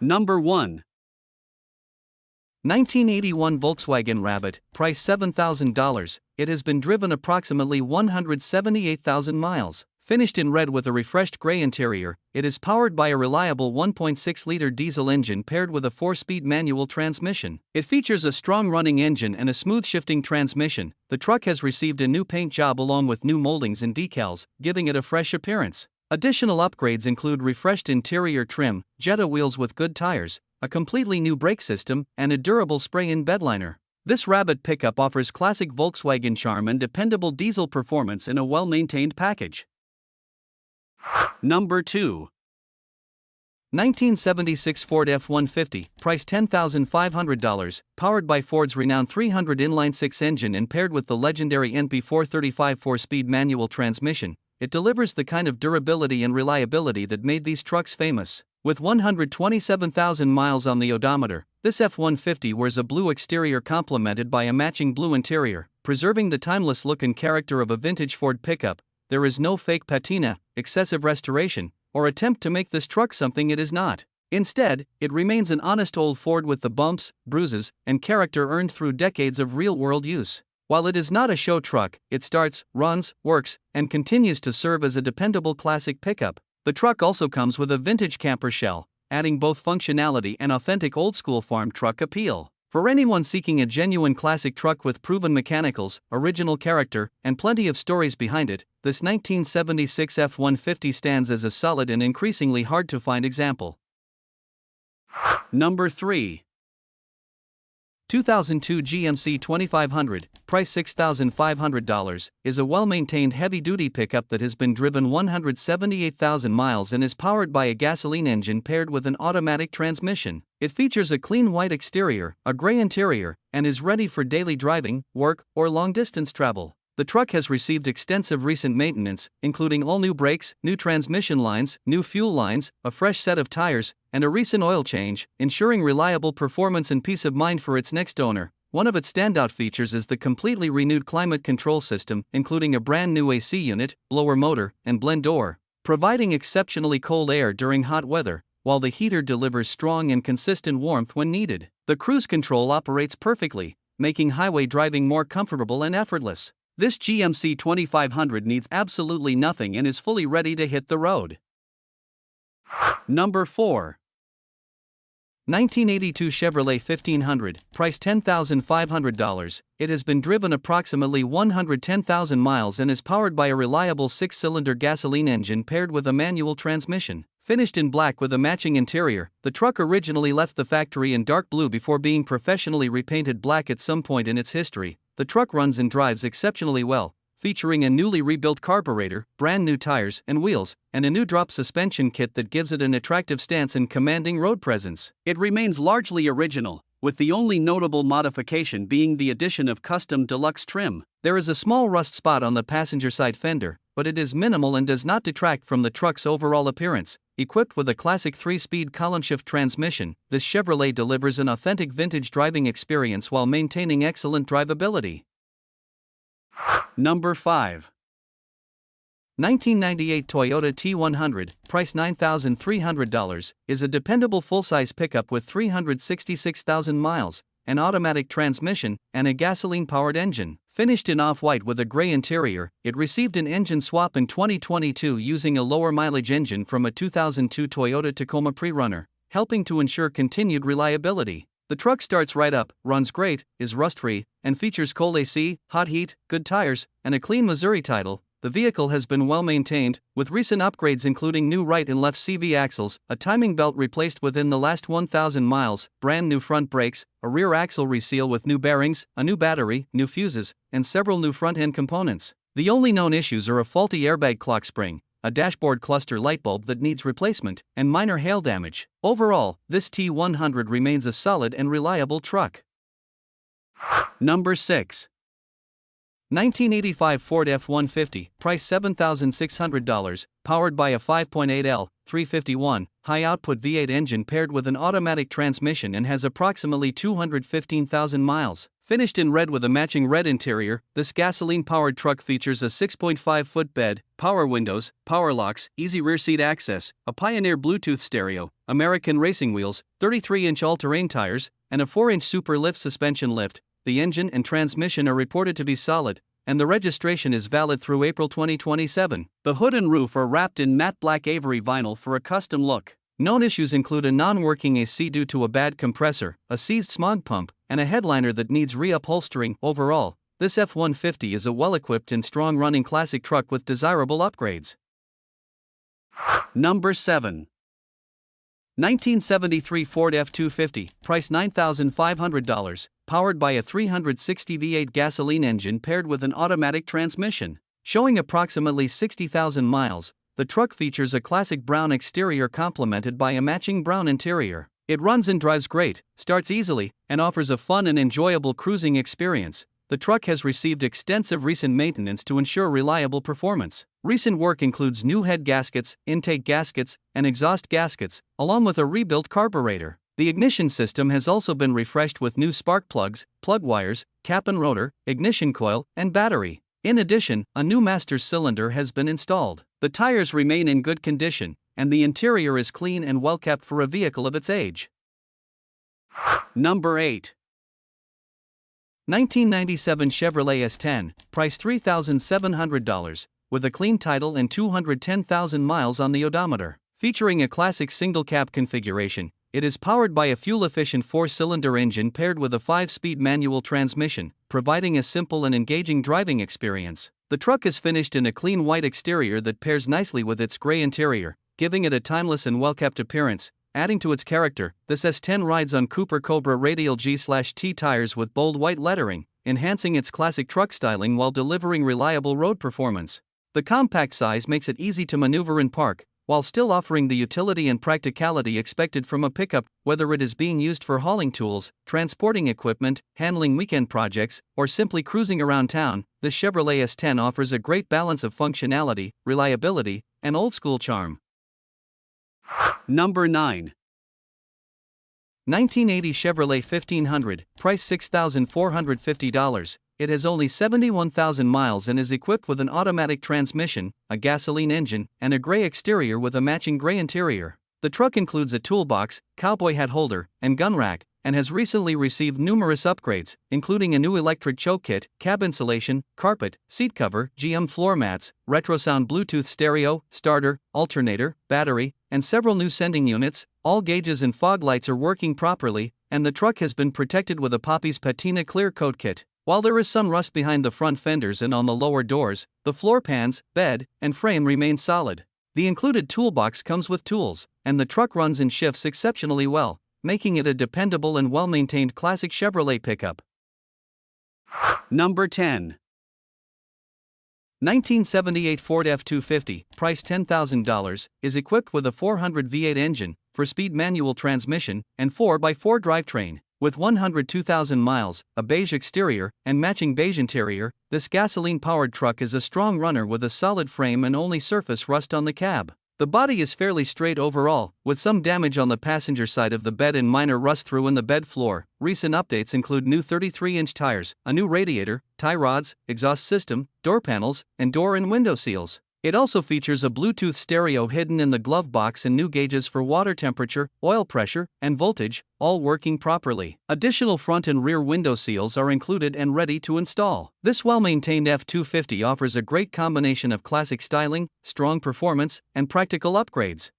Number 1. 1981 Volkswagen Rabbit, price $7,000. It has been driven approximately 178,000 miles. Finished in red with a refreshed gray interior, it is powered by a reliable 1.6-liter diesel engine paired with a 4-speed manual transmission. It features a strong running engine and a smooth shifting transmission. The truck has received a new paint job along with new moldings and decals, giving it a fresh appearance. Additional upgrades include refreshed interior trim, Jetta wheels with good tires, a completely new brake system, and a durable spray-in bedliner. This Rabbit pickup offers classic Volkswagen charm and dependable diesel performance in a well-maintained package. Number 2. 1976 Ford F150, price $10,500, powered by Ford's renowned 300 inline-6 engine and paired with the legendary NP435 4-speed manual transmission, it delivers the kind of durability and reliability that made these trucks famous. With 127,000 miles on the odometer, this F-150 wears a blue exterior complemented by a matching blue interior, preserving the timeless look and character of a vintage Ford pickup. There is no fake patina, excessive restoration, or attempt to make this truck something it is not. Instead, it remains an honest old Ford with the bumps, bruises, and character earned through decades of real-world use. While it is not a show truck, it starts, runs, works, and continues to serve as a dependable classic pickup. The truck also comes with a vintage camper shell, adding both functionality and authentic old-school farm truck appeal. For anyone seeking a genuine classic truck with proven mechanicals, original character, and plenty of stories behind it, this 1976 F-150 stands as a solid and increasingly hard-to-find example. Number 3. 2002 GMC 2500, price $6,500, is a well-maintained heavy-duty pickup that has been driven 178,000 miles and is powered by a gasoline engine paired with an automatic transmission. It features a clean white exterior, a gray interior, and is ready for daily driving, work, or long-distance travel. The truck has received extensive recent maintenance, including all new brakes, new transmission lines, new fuel lines, a fresh set of tires, and a recent oil change, ensuring reliable performance and peace of mind for its next owner. One of its standout features is the completely renewed climate control system, including a brand new AC unit, blower motor, and blend door, providing exceptionally cold air during hot weather, while the heater delivers strong and consistent warmth when needed. The cruise control operates perfectly, making highway driving more comfortable and effortless. This GMC 2500 needs absolutely nothing and is fully ready to hit the road. Number 4. 1982 Chevrolet 1500, price $10,500. It has been driven approximately 110,000 miles and is powered by a reliable 6-cylinder gasoline engine paired with a manual transmission. Finished in black with a matching interior, the truck originally left the factory in dark blue before being professionally repainted black at some point in its history. The truck runs and drives exceptionally well, featuring a newly rebuilt carburetor, brand new tires and wheels, and a new drop suspension kit that gives it an attractive stance and commanding road presence. It remains largely original, with the only notable modification being the addition of custom deluxe trim. There is a small rust spot on the passenger side fender, but it is minimal and does not detract from the truck's overall appearance. Equipped with a classic 3-speed column-shift transmission, this Chevrolet delivers an authentic vintage driving experience while maintaining excellent drivability. Number 5. 1998 Toyota T100, price $9,300, is a dependable full-size pickup with 366,000 miles, an automatic transmission, and a gasoline-powered engine. Finished in off-white with a gray interior, it received an engine swap in 2022 using a lower mileage engine from a 2002 Toyota Tacoma Pre-Runner, helping to ensure continued reliability. The truck starts right up, runs great, is rust-free, and features cold AC, hot heat, good tires, and a clean Missouri title. The vehicle has been well maintained, with recent upgrades including new right and left CV axles, a timing belt replaced within the last 1,000 miles, brand new front brakes, a rear axle reseal with new bearings, a new battery, new fuses, and several new front-end components. The only known issues are a faulty airbag clock spring, a dashboard cluster light bulb that needs replacement, and minor hail damage. Overall, this T100 remains a solid and reliable truck. Number 6. 1985 Ford F-150, price $7,600, powered by a 5.8L 351, high-output V8 engine paired with an automatic transmission and has approximately 215,000 miles. Finished in red with a matching red interior, this gasoline-powered truck features a 6.5-foot bed, power windows, power locks, easy rear seat access, a Pioneer Bluetooth stereo, American racing wheels, 33-inch all-terrain tires, and a 4-inch super lift suspension lift. The engine and transmission are reported to be solid, and the registration is valid through April 2027. The hood and roof are wrapped in matte black Avery vinyl for a custom look. Known issues include a non-working AC due to a bad compressor, a seized smog pump, and a headliner that needs reupholstering. Overall, this F-150 is a well-equipped and strong-running classic truck with desirable upgrades. Number 7. 1973 Ford F250, price $9,500, powered by a 360 V8 gasoline engine paired with an automatic transmission. Showing approximately 60,000 miles, the truck features a classic brown exterior complemented by a matching brown interior. It runs and drives great, starts easily, and offers a fun and enjoyable cruising experience. The truck has received extensive recent maintenance to ensure reliable performance. Recent work includes new head gaskets, intake gaskets, and exhaust gaskets, along with a rebuilt carburetor. The ignition system has also been refreshed with new spark plugs, plug wires, cap and rotor, ignition coil, and battery. In addition, a new master cylinder has been installed. The tires remain in good condition, and the interior is clean and well kept for a vehicle of its age. Number 8. 1997 Chevrolet S10, price $3,700, with a clean title and 210,000 miles on the odometer. Featuring a classic single-cab configuration, it is powered by a fuel-efficient 4-cylinder engine paired with a 5-speed manual transmission, providing a simple and engaging driving experience. The truck is finished in a clean white exterior that pairs nicely with its gray interior, giving it a timeless and well-kept appearance. Adding to its character, this S10 rides on Cooper Cobra radial G/T tires with bold white lettering, enhancing its classic truck styling while delivering reliable road performance. The compact size makes it easy to maneuver and park, while still offering the utility and practicality expected from a pickup. Whether it is being used for hauling tools, transporting equipment, handling weekend projects, or simply cruising around town, the Chevrolet S10 offers a great balance of functionality, reliability, and old-school charm. Number 9. 1980 Chevrolet 1500, price $6,450. It has only 71,000 miles and is equipped with an automatic transmission, a gasoline engine, and a gray exterior with a matching gray interior. The truck includes a toolbox, cowboy hat holder, and gun rack, and has recently received numerous upgrades, including a new electric choke kit, cab insulation, carpet, seat cover, GM floor mats, retrosound Bluetooth stereo, starter, alternator, battery, and several new sending units. All gauges and fog lights are working properly, and the truck has been protected with a Poppy's Patina clear coat kit. While there is some rust behind the front fenders and on the lower doors, the floor pans, bed, and frame remain solid. The included toolbox comes with tools, and the truck runs and shifts exceptionally well, making it a dependable and well-maintained classic Chevrolet pickup. Number 10. 1978 Ford F250, price $10,000, is equipped with a 400 V8 engine, 4-speed manual transmission, and 4x4 drivetrain. With 102,000 miles, a beige exterior, and matching beige interior, this gasoline-powered truck is a strong runner with a solid frame and only surface rust on the cab. The body is fairly straight overall, with some damage on the passenger side of the bed and minor rust through in the bed floor. Recent updates include new 33-inch tires, a new radiator, tie rods, exhaust system, door panels, and door and window seals. It also features a Bluetooth stereo hidden in the glove box and new gauges for water temperature, oil pressure, and voltage, all working properly. Additional front and rear window seals are included and ready to install. This well-maintained F250 offers a great combination of classic styling, strong performance, and practical upgrades.